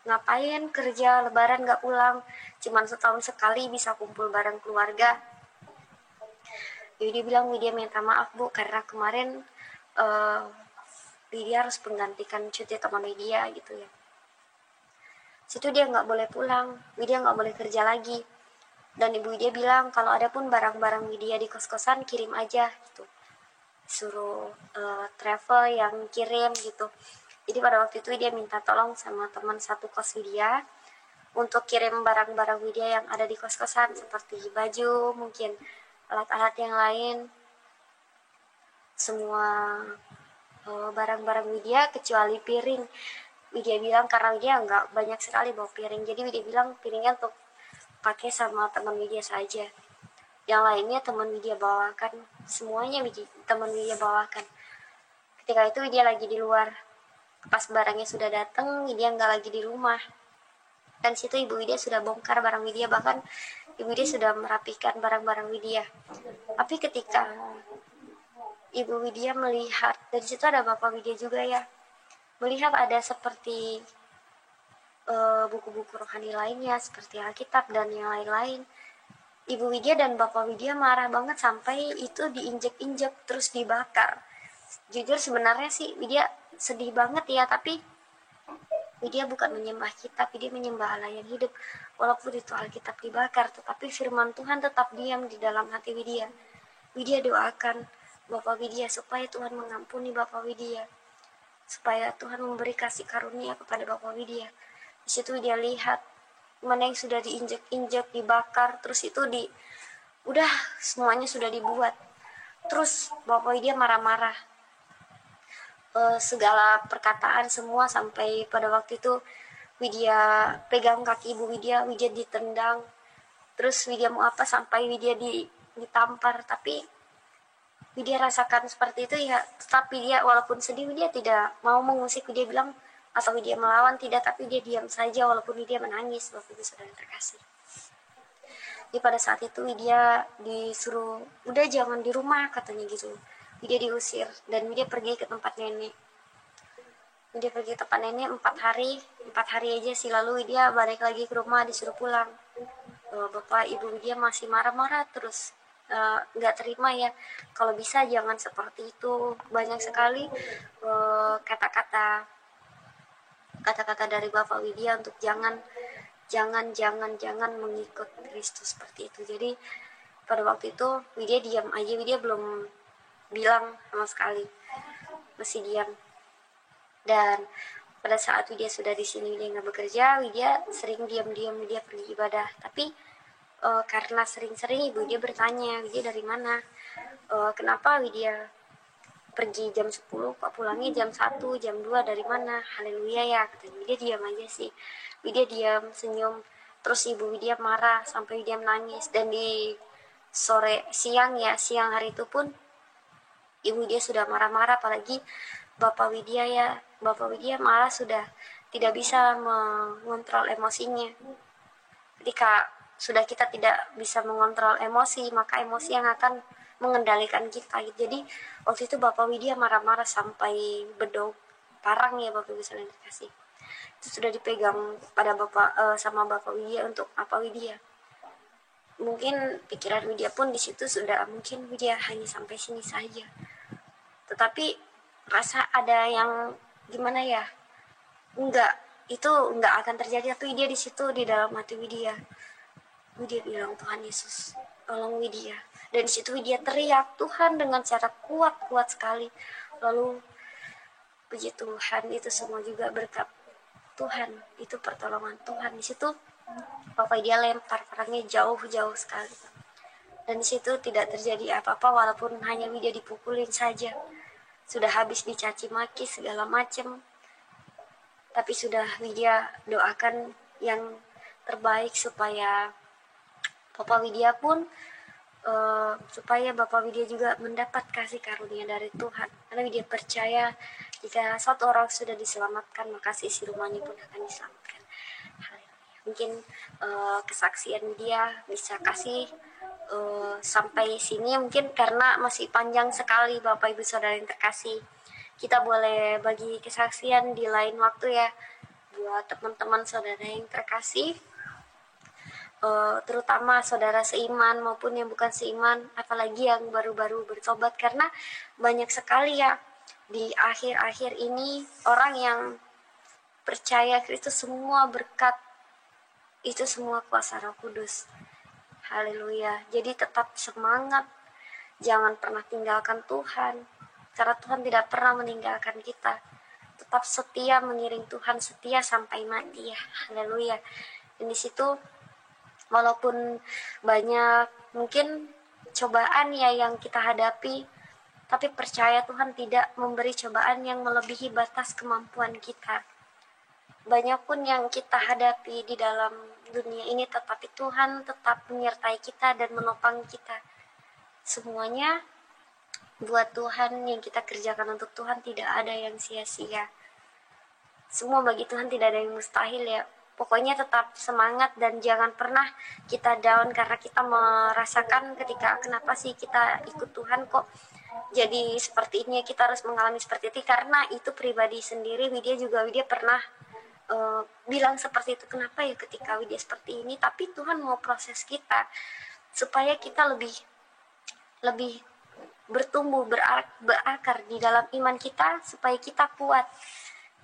Ngapain kerja Lebaran nggak pulang, cuman setahun sekali bisa kumpul bareng keluarga. Widya bilang Widya minta maaf bu karena kemarin Widya harus menggantikan cuti teman Widya gitu ya. Situ dia nggak boleh pulang, Widya nggak boleh kerja lagi. Dan ibu Widya bilang kalau ada pun barang-barang Widya di kos-kosan kirim aja gitu, suruh travel yang kirim gitu. Jadi pada waktu itu dia minta tolong sama teman satu kos Widya untuk kirim barang-barang Widya yang ada di kos-kosan seperti baju, mungkin alat-alat yang lain, semua barang-barang Widya kecuali piring. Widya bilang karena Widya nggak banyak sekali bawa piring, jadi Widya bilang piringnya untuk pakai sama teman Widya saja. Yang lainnya teman Widya bawakan, semuanya teman Widya bawakan. Ketika itu Widya lagi di luar, pas barangnya sudah datang Widya nggak lagi di rumah. Dan situ ibu Widya sudah bongkar barang Widya, bahkan ibu Widya sudah merapikan barang-barang Widya. Tapi ketika ibu Widya melihat, dan situ ada bapak Widya juga ya, melihat ada seperti buku-buku rohani lainnya seperti Alkitab dan yang lain-lain, ibu Widya dan bapak Widya marah banget sampai itu diinjek-injek terus dibakar. Jujur sebenarnya sih Widya sedih banget ya, tapi Widya bukan menyembah kitab, Widya menyembah Allah yang hidup. Walaupun itu Alkitab dibakar, tetapi firman Tuhan tetap diam di dalam hati Widya. Widya doakan Bapak Widya supaya Tuhan mengampuni Bapak Widya, supaya Tuhan memberi kasih karunia kepada Bapak Widya. Di situ Widya lihat mana yang sudah diinjek-injek, dibakar, terus itu udah semuanya sudah dibuat. Terus Bapak Widya marah-marah. Segala perkataan semua sampai pada waktu itu Widya pegang kaki ibu Widya ditendang. Terus Widya mau apa sampai Widya ditampar, tapi Widya rasakan seperti itu ya. Tetapi dia walaupun sedih Widya tidak mau mengusik, Widya bilang atau Widya melawan tidak, tapi dia diam saja walaupun Widya menangis. Waktu itu saudara terkasih. Jadi pada saat itu Widya disuruh udah jangan di rumah katanya gitu. Widya diusir dan Widya pergi ke tempat nenek. Widya pergi ke tempat nenek 4 hari aja sih, lalu Widya balik lagi ke rumah disuruh pulang. Bapak ibu Widya masih marah-marah terus, nggak terima ya, kalau bisa jangan seperti itu. Banyak sekali kata-kata dari Bapak Widya untuk jangan mengikut Kristus seperti itu. Jadi pada waktu itu Widya diam aja, Widya belum bilang sama sekali, masih diam. Dan pada saat Widya sudah di sini, Widya nggak bekerja, Widya sering diam-diam, Widya pergi ibadah. Tapi karena sering-sering ibu Widya bertanya, Widya dari mana? Kenapa Widya pergi jam 10 kok pulangnya jam 1, jam 2, dari mana? Haleluya ya, katanya. Widya diam aja sih. Widya diam, senyum. Terus ibu Widya marah sampai Widya menangis. Dan di siang hari itu pun ibu Widya sudah marah-marah, apalagi Bapak Widya malah sudah tidak bisa mengontrol emosinya. Ketika sudah kita tidak bisa mengontrol emosi, maka emosi yang akan mengendalikan kita. Jadi waktu itu Bapak Widya marah-marah sampai bedog parang ya Bapak Ibu sekalian dikasih. Itu sudah dipegang pada sama Bapak Widya untuk apa Widya. Mungkin pikiran Widya pun di situ sudah mungkin Widya hanya sampai sini saja. Tetapi rasa ada yang gimana ya? Itu enggak akan terjadi. Tapi Widya di situ di dalam hati Widya. Widya bilang, Tuhan Yesus, tolong Widya. Dan di situ Widya teriak Tuhan dengan cara kuat sekali. Lalu puji Tuhan, itu semua juga berkat Tuhan, itu pertolongan Tuhan. Di situ Bapak Widya lempar perangnya jauh-jauh sekali. Dan di situ tidak terjadi apa-apa walaupun hanya Widya dipukulin saja. Sudah habis dicaci maki segala macam. Tapi sudah Widya doakan yang terbaik supaya Bapak Widya pun supaya Bapak Widya juga mendapat kasih karunia dari Tuhan. Karena Widya percaya jika satu orang sudah diselamatkan, maka sisi rumahnya pun akan diselamatkan. Mungkin kesaksian Widya bisa kasih sampai sini mungkin karena masih panjang sekali Bapak Ibu Saudara yang terkasih. Kita boleh bagi kesaksian di lain waktu ya buat teman-teman saudara yang terkasih. Terutama saudara seiman maupun yang bukan seiman, apalagi yang baru-baru bertobat, karena banyak sekali ya di akhir-akhir ini orang yang percaya Kristus semua berkat itu semua kuasa Roh Kudus. Haleluya. Jadi tetap semangat, jangan pernah tinggalkan Tuhan, karena Tuhan tidak pernah meninggalkan kita. Tetap setia mengiring Tuhan, setia sampai mati ya. Haleluya. Dan di situ walaupun banyak mungkin cobaan ya yang kita hadapi, tapi percaya Tuhan tidak memberi cobaan yang melebihi batas kemampuan kita. Banyak pun yang kita hadapi di dalam dunia ini, tetapi Tuhan tetap menyertai kita dan menopang kita. Semuanya buat Tuhan, yang kita kerjakan untuk Tuhan tidak ada yang sia-sia. Semua bagi Tuhan tidak ada yang mustahil ya. Pokoknya tetap semangat dan jangan pernah kita down karena kita merasakan ketika kenapa sih kita ikut Tuhan kok jadi seperti ini, kita harus mengalami seperti itu. Karena itu pribadi sendiri, Widya pernah bilang seperti itu, kenapa ya ketika Widya seperti ini, tapi Tuhan mau proses kita supaya kita lebih bertumbuh, berakar di dalam iman kita supaya kita kuat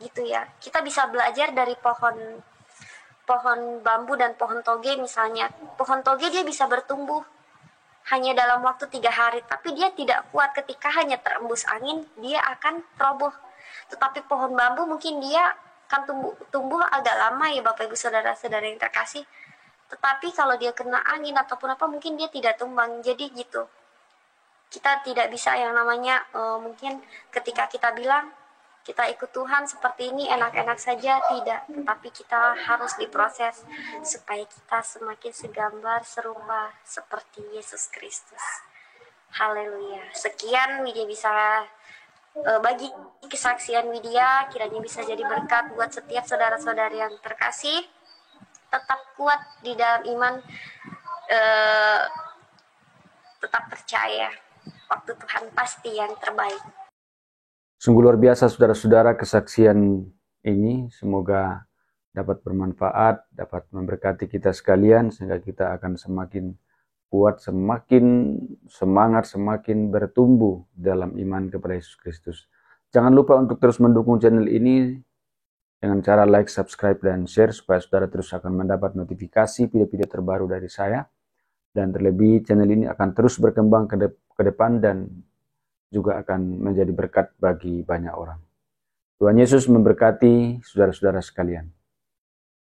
gitu ya. Kita bisa belajar dari pohon bambu dan pohon toge misalnya. Pohon toge dia bisa bertumbuh hanya dalam waktu 3 hari, tapi dia tidak kuat ketika hanya terembus angin, dia akan roboh. Tetapi pohon bambu mungkin dia akan tumbuh agak lama ya Bapak Ibu Saudara-saudara yang terkasih. Tetapi kalau dia kena angin ataupun apa, mungkin dia tidak tumbang. Jadi gitu. Kita tidak bisa yang namanya mungkin ketika kita bilang kita ikut Tuhan seperti ini enak-enak saja, tidak, tetapi kita harus diproses supaya kita semakin segambar serupa seperti Yesus Kristus. Haleluya. Sekian Widya bisa bagi kesaksian Widya, kiranya bisa jadi berkat buat setiap saudara-saudari yang terkasih. Tetap kuat di dalam iman, tetap percaya waktu Tuhan pasti yang terbaik. Sungguh luar biasa saudara-saudara kesaksian ini, semoga dapat bermanfaat, dapat memberkati kita sekalian sehingga kita akan semakin kuat, semakin semangat, semakin bertumbuh dalam iman kepada Yesus Kristus. Jangan lupa untuk terus mendukung channel ini dengan cara like, subscribe, dan share supaya saudara terus akan mendapat notifikasi video-video terbaru dari saya. Dan terlebih channel ini akan terus berkembang ke depan dan juga akan menjadi berkat bagi banyak orang. Tuhan Yesus memberkati saudara-saudara sekalian.